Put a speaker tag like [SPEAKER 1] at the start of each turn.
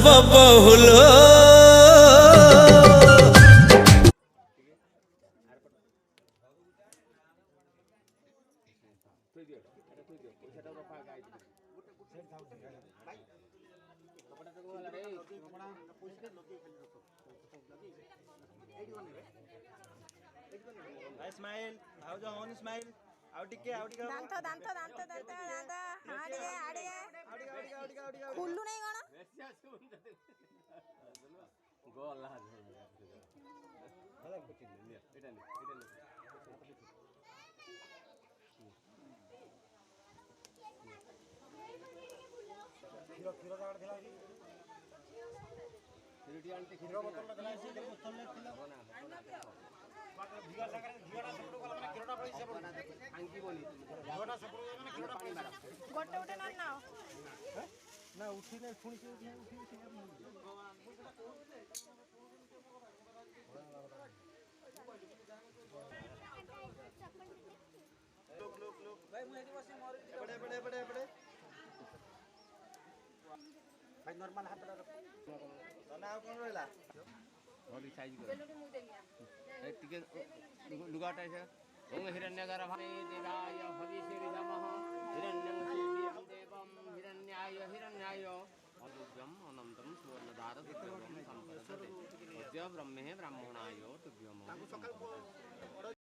[SPEAKER 1] सब बहुल
[SPEAKER 2] स्माइल आओ जो होन स्माइल आउ टिके
[SPEAKER 3] दांत दांत दांत दांत दांत हाडिए हाडिए खुल्लु नहीं कोन
[SPEAKER 4] गोला
[SPEAKER 3] गोटे गोटे न नाओ
[SPEAKER 2] ना उठी नहीं पुणी से उठी लोक भाई मुझे बसे मोर बड़े भाई नॉर्मल हाथ तना आ कोन रहला
[SPEAKER 4] बॉडी साइज कर टिके लुगाटा है ओम हिरण्यगर भाई देवाय भविष्य नमः हिरण्यं सूर्यं देवं हिरण्याय अद्भुतम् अनंतं सुवर्णधारं संपदते अद्य ब्रह्मे ब्राह्मणाय तुभ्यं